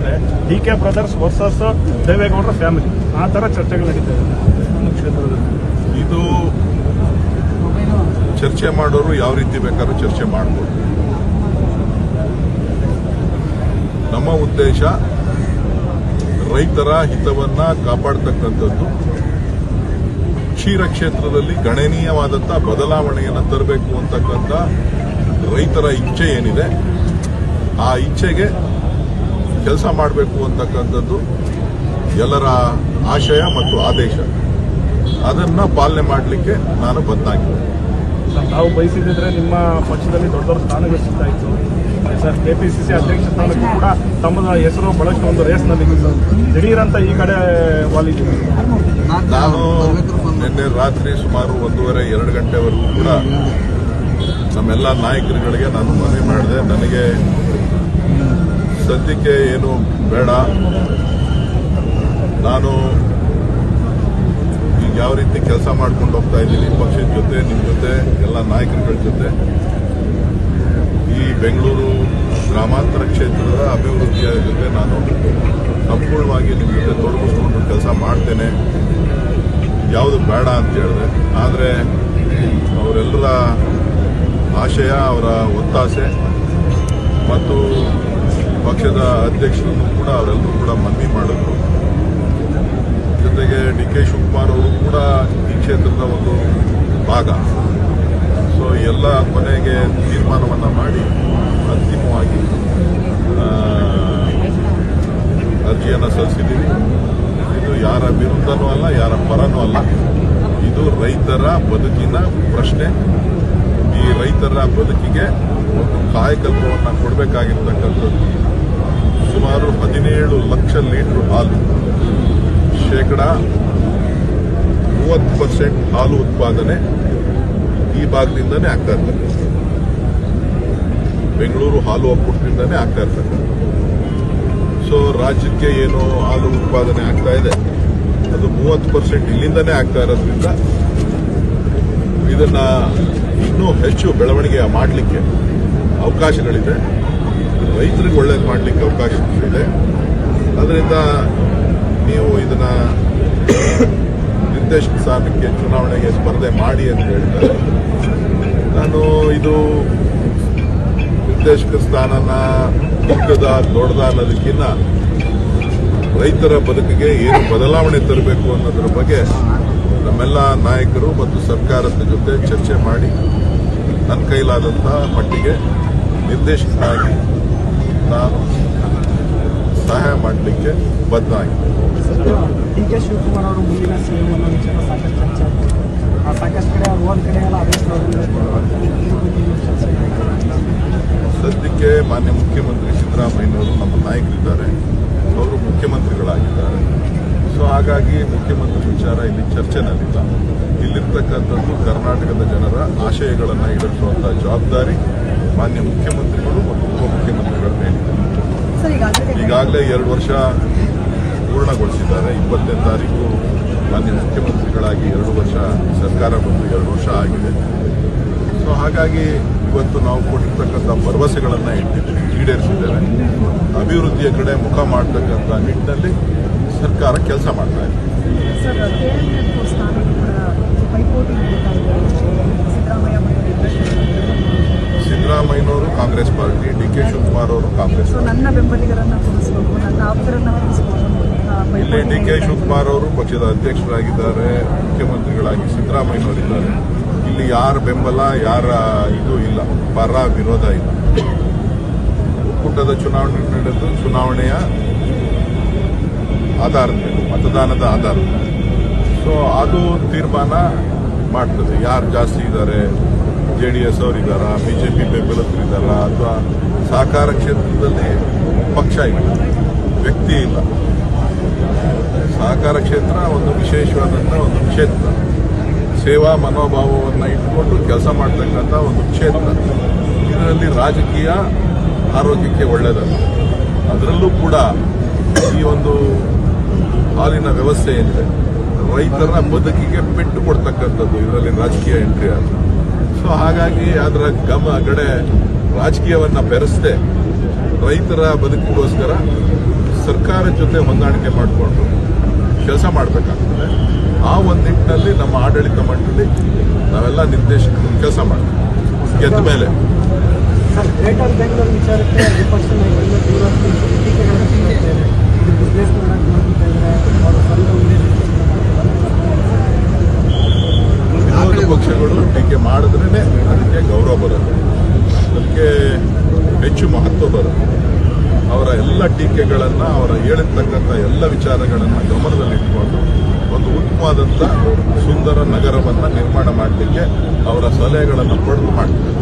ಅಂದ್ರೆ DK brothers versus ದೇವೇಗೌಡರ family, ಆ ತರ ಚರ್ಚೆಗಳು ನಡೀತಾ ಇದೆ ನಮ್ಮ ಕ್ಷೇತ್ರದಲ್ಲಿ. ಇದು ಚರ್ಚೆ ಮಾಡೋರು ಯಾವ ರೀತಿ ಬೇಕಾದ್ರೂ ಚರ್ಚೆ ಮಾಡ್ಬೋದು. ನಮ್ಮ ಉದ್ದೇಶ ರೈತರ ಹಿತವನ್ನ ಕಾಪಾಡತಕ್ಕಂಥದ್ದು, ಕ್ಷೀರ ಕ್ಷೇತ್ರದಲ್ಲಿ ಗಣನೀಯವಾದಂಥ ಬದಲಾವಣೆಯನ್ನು ತರಬೇಕು ಅಂತಕ್ಕಂಥ ರೈತರ ಇಚ್ಛೆ ಏನಿದೆ, ಆ ಇಚ್ಛೆಗೆ ಕೆಲಸ ಮಾಡಬೇಕು ಅಂತಕ್ಕಂಥದ್ದು ಎಲ್ಲರ ಆಶಯ ಮತ್ತು ಆದೇಶ. ಅದನ್ನು ಪಾಲನೆ ಮಾಡಲಿಕ್ಕೆ ನಾನು ಬದ್ಧಾಗಿದ್ದೆ. ನಾವು ಬಯಸಿದ್ರೆ ನಿಮ್ಮ ಪಕ್ಷದಲ್ಲಿ ದೊಡ್ಡ ದೊಡ್ಡ ಸ್ಥಾನಗಳು ಸಿಗ್ತಾ ಇತ್ತು ಸರ್. KPCC ಅಧ್ಯಕ್ಷ ಸ್ಥಾನಕ್ಕೂ ಕೂಡ ತಮ್ಮ ಹೆಸರು ಬಹಳಷ್ಟು ಒಂದು ರೇಸ್ನಲ್ಲಿ ದಿಢೀರಂತ ಈ ಕಡೆ ವಾಲಿದ್ದೀವಿ. ನಾನು ನಿನ್ನೆ ರಾತ್ರಿ ಸುಮಾರು 1:30-2 ಗಂಟೆವರೆಗೂ ಕೂಡ ನಮ್ಮೆಲ್ಲ ನಾಯಕರುಗಳಿಗೆ ನಾನು ಮನವಿ ಮಾಡಿದೆ. ನನಗೆ ಸದ್ಯಕ್ಕೆ ಏನು ಬೇಡ, ನಾನು ಈಗ ಯಾವ ರೀತಿ ಕೆಲಸ ಮಾಡ್ಕೊಂಡು ಹೋಗ್ತಾ ಇದ್ದೀನಿ ಪಕ್ಷದ ಜೊತೆ, ನಿಮ್ಮ ಜೊತೆ, ಎಲ್ಲ ನಾಯಕರುಗಳ ಜೊತೆ, ಈ ಬೆಂಗಳೂರು ಗ್ರಾಮಾಂತರ ಕ್ಷೇತ್ರದ ಅಭಿವೃದ್ಧಿಯ ಜೊತೆ ನಾನು ಸಂಪೂರ್ಣವಾಗಿ ನಿಮ್ಮ ಜೊತೆ ತೊಡಗಿಸ್ಕೊಂಡು ಕೆಲಸ ಮಾಡ್ತೇನೆ, ಯಾವುದು ಬೇಡ ಅಂತ ಹೇಳಿದೆ. ಆದರೆ ಅವರೆಲ್ಲರ ಆಶಯ, ಅವರ ಒತ್ತಾಸೆ ಮತ್ತು ಪಕ್ಷದ ಅಧ್ಯಕ್ಷರನ್ನು ಕೂಡ ಅವರೆಲ್ಲರೂ ಕೂಡ ಮನವಿ ಮಾಡಿದ್ರು. ಜೊತೆಗೆ DK ಶಿವಕುಮಾರ್ ಅವರು ಕೂಡ ಈ ಕ್ಷೇತ್ರದ ಒಂದು ಭಾಗ. ಸೊ ಎಲ್ಲ ಕೊನೆಗೆ ತೀರ್ಮಾನವನ್ನು ಮಾಡಿ ಅಂತಿಮವಾಗಿ ಅರ್ಜಿಯನ್ನು ಸಲ್ಲಿಸಿದ್ದೀವಿ. ಇದು ಯಾರ ವಿರುದ್ಧನೂ ಅಲ್ಲ, ಯಾರ ಪರನೂ ಅಲ್ಲ, ಇದು ರೈತರ ಬದುಕಿನ ಪ್ರಶ್ನೆ. ಈ ರೈತರ ಬದುಕಿಗೆ ಒಂದು ಕಾಯಕಲ್ಪವನ್ನು ಕೊಡಬೇಕಾಗಿರ್ತಕ್ಕಂಥದ್ದು. ಸುಮಾರು 17 ಲಕ್ಷ ಲೀಟರ್ ಹಾಲು, ಶೇಕಡ 30% ಹಾಲು ಉತ್ಪಾದನೆ ಈ ಭಾಗದಿಂದನೇ ಆಗ್ತಾ ಇರ್ತದೆ. ಬೆಂಗಳೂರು ಹಾಲು ಒಕ್ಕೂಟದಿಂದನೇ ಆಗ್ತಾ ಇರ್ತದೆ. ಸೊ ರಾಜ್ಯಕ್ಕೆ ಏನು ಹಾಲು ಉತ್ಪಾದನೆ ಆಗ್ತಾ ಇದೆ ಅದು 30% ಇಲ್ಲಿಂದನೇ ಆಗ್ತಾ ಇರೋದ್ರಿಂದ ಇದನ್ನ ಇನ್ನೂ ಹೆಚ್ಚು ಬೆಳವಣಿಗೆ ಮಾಡಲಿಕ್ಕೆ ಅವಕಾಶಗಳಿದೆ. ರೈತರಿಗೆ ಒಳ್ಳೇದು ಮಾಡಲಿಕ್ಕೆ ಅವಕಾಶಗಳಿದೆ. ಅದರಿಂದ ನೀವು ಇದನ್ನ ನಿರ್ದೇಶಕ ಸ್ಥಾನಕ್ಕೆ ಚುನಾವಣೆಗೆ ಸ್ಪರ್ಧೆ ಮಾಡಿ ಅಂತ ಹೇಳ್ತಾರೆ. ನಾನು ಇದು ನಿರ್ದೇಶಕ ಸ್ಥಾನನ ದೊಡ್ಡದ ಅನ್ನೋದಕ್ಕಿಂತ ರೈತರ ಬದುಕಿಗೆ ಏನು ಬದಲಾವಣೆ ತರಬೇಕು ಅನ್ನೋದ್ರ ಬಗ್ಗೆ ನಮ್ಮೆಲ್ಲ ನಾಯಕರು ಮತ್ತು ಸರ್ಕಾರದ ಜೊತೆ ಚರ್ಚೆ ಮಾಡಿ ನನ್ನ ಕೈಲಾದಂತಹ ಮಟ್ಟಿಗೆ ನಿರ್ದೇಶಕನಾಗಿ ನಾನು ಸಹಾಯ ಮಾಡಲಿಕ್ಕೆ ಬದ್ಧ ಆಗಿದೆ. DK ಶಿವಕುಮಾರ್ ಅವರು ಮುಂದಿನ CM ಅನ್ನೋ ವಿಚಾರ ಸಾಕಷ್ಟು ಚರ್ಚೆ ಆಗ್ತದೆ. ಸಾಕಷ್ಟು ಕಡೆ ಒಂದು ಕಡೆ ಎಲ್ಲ ಸದ್ಯಕ್ಕೆ ಮಾನ್ಯ ಮುಖ್ಯಮಂತ್ರಿ ಸಿದ್ದರಾಮಯ್ಯನವರು ನಮ್ಮ ನಾಯಕರಿದ್ದಾರೆ, ಅವರು ಮುಖ್ಯಮಂತ್ರಿಗಳಾಗಿದ್ದಾರೆ. ಸೊ ಹಾಗಾಗಿ ಮುಖ್ಯಮಂತ್ರಿ ವಿಚಾರ ಇಲ್ಲಿ ಚರ್ಚೆನಲ್ಲಿಲ್ಲ. ಇಲ್ಲಿರ್ತಕ್ಕಂಥದ್ದು ಕರ್ನಾಟಕದ ಜನರ ಆಶಯಗಳನ್ನು ಈಡೇರಿಸುವಂತಹ ಜವಾಬ್ದಾರಿ ಮಾನ್ಯ ಮುಖ್ಯಮಂತ್ರಿಗಳು ಮತ್ತು ಉಪಮುಖ್ಯಮಂತ್ರಿಗಳ ಮೇಲಿದೆ. ಈಗಾಗಲೇ 2 ವರ್ಷ ಪೂರ್ಣಗೊಳಿಸಿದ್ದಾರೆ. 20ನೇ ತಾರೀಕು ಮಾನ್ಯ ಮುಖ್ಯಮಂತ್ರಿಗಳಾಗಿ 2 ವರ್ಷ ಸರ್ಕಾರ ಬಂದು 2 ವರ್ಷ ಆಗಿದೆ. ಸೊ ಹಾಗಾಗಿ ಇವತ್ತು ನಾವು ಕೊಟ್ಟಿರ್ತಕ್ಕಂಥ ಭರವಸೆಗಳನ್ನು ಈಡೇರಿಸಿದ್ದೇವೆ. ಅಭಿವೃದ್ಧಿಯ ಕಡೆ ಮುಖ ಮಾಡತಕ್ಕಂಥ ನಿಟ್ಟಿನಲ್ಲಿ ಸರ್ಕಾರ ಕೆಲಸ ಮಾಡ್ತಾ ಇದೆ. ಸಿದ್ದರಾಮಯ್ಯನವರು ಕಾಂಗ್ರೆಸ್ ಪಾರ್ಟಿ, DK ಶಿವಕುಮಾರ್ ಅವರು ಕಾಂಗ್ರೆಸ್. ನನ್ನ ಬೆಂಬಲಿಗರನ್ನು ಕೂರಿಸಬೇಕು, ನನ್ನ ಆಪ್ತರನ್ನು ಕೂರಿಸಬೇಕು. ಇಲ್ಲಿ DK ಶಿವಕುಮಾರ್ ಅವರು ಪಕ್ಷದ ಅಧ್ಯಕ್ಷರಾಗಿದ್ದಾರೆ, ಮುಖ್ಯಮಂತ್ರಿಗಳಾಗಿ ಸಿದ್ದರಾಮಯ್ಯನವರಿದ್ದಾರೆ. ಇಲ್ಲಿ ಯಾರ ಬೆಂಬಲ, ಯಾರ ಇದು ಇಲ್ಲ, ಪರ ವಿರೋಧ ಇಲ್ಲ. ಒಕ್ಕೂಟದ ಚುನಾವಣೆ ನಡೆದು ಚುನಾವಣೆಯ ಆಧಾರದ ಮೇಲೆ, ಮತದಾನದ ಆಧಾರದ ಮೇಲೆ. ಸೊ ಅದು ತೀರ್ಮಾನ ಮಾಡ್ತದೆ ಯಾರು ಜಾಸ್ತಿ ಇದ್ದಾರೆ, JDS ಅವರಿದ್ದಾರ, BJP ಬೆಂಬಲಿತರಿದ್ದಾರ, ಅಥವಾ ಸಹಕಾರ ಕ್ಷೇತ್ರದಲ್ಲಿ ಪಕ್ಷ ಇಲ್ಲ, ವ್ಯಕ್ತಿ ಇಲ್ಲ. ಸಹಕಾರ ಕ್ಷೇತ್ರ ಒಂದು ವಿಶೇಷವಾದಂಥ ಒಂದು ಕ್ಷೇತ್ರ, ಸೇವಾ ಮನೋಭಾವವನ್ನು ಇಟ್ಕೊಂಡು ಕೆಲಸ ಮಾಡ್ತಕ್ಕಂಥ ಒಂದು ಕ್ಷೇತ್ರ. ಇದರಲ್ಲಿ ರಾಜಕೀಯ ಆರೋಗ್ಯಕ್ಕೆ ಒಳ್ಳೆಯದಲ್ಲ. ಅದರಲ್ಲೂ ಕೂಡ ಈ ಒಂದು ಹಾಲಿನ ವ್ಯವಸ್ಥೆ ಏನಿದೆ ರೈತರ ಬದುಕಿಗೆ ಪೆಟ್ಟು ಕೊಡ್ತಕ್ಕಂಥದ್ದು, ಇದರಲ್ಲಿ ರಾಜಕೀಯ ಎಂಟ್ರಿ ಆದ. ಸೊ ಹಾಗಾಗಿ ಅದರ ಗಡೆ ರಾಜಕೀಯವನ್ನು ಬೆರೆಸದೆ ರೈತರ ಬದುಕಿಗೋಸ್ಕರ ಸರ್ಕಾರದ ಜೊತೆ ಹೊಂದಾಣಿಕೆ ಮಾಡಿಕೊಂಡು ಕೆಲಸ ಮಾಡಬೇಕಾಗ್ತದೆ. ಆ ಒಂದು ನಿಟ್ಟಿನಲ್ಲಿ ನಮ್ಮ ಆಡಳಿತ ಮಂಡಳಿ ನಾವೆಲ್ಲ ನಿರ್ದೇಶಕರು ಕೆಲಸ ಮಾಡ್ತೀವಿ ಗೆದ್ದ ಮೇಲೆ. ಸರ್, ಗ್ರೇಟರ್ ಬೆಂಗಳೂರು ವಿಚಾರಕ್ಕೆ ವಿಪಕ್ಷ ನಾಯಕರಿಂದ ತೀವ್ರ ಟೀಕೆಗಳನ್ನು ಮಾಡ್ತಿದ್ದಾರೆ. ಇದು ಬಿಸ್ನೆಸ್ ಮಾಡಕ್ಕೆ ಮಾಡ್ತಿದ್ದಾರೆ, ಅವರ ಸ್ವಂತ ಉದ್ದೇಶ. ವಿರೋಧ ಪಕ್ಷಗಳು ಟೀಕೆ ಮಾಡಿದ್ರೇ ಅದಕ್ಕೆ ಗೌರವ ಬರುತ್ತೆ, ಅದಕ್ಕೆ ಹೆಚ್ಚು ಮಹತ್ವ ಬರುತ್ತೆ. ಅವರ ಎಲ್ಲ ಟೀಕೆಗಳನ್ನು, ಅವರ ಹೇಳಿರ್ತಕ್ಕಂಥ ಎಲ್ಲ ವಿಚಾರಗಳನ್ನು ಗಮನದಲ್ಲಿಟ್ಟುಕೊಂಡು ಒಂದು ಉತ್ತಮವಾದಂಥ ಸುಂದರ ನಗರವನ್ನು ನಿರ್ಮಾಣ ಮಾಡಲಿಕ್ಕೆ ಅವರ ಸಲಹೆಗಳನ್ನು ಪಡೆದು ಮಾಡ್ತಾರೆ.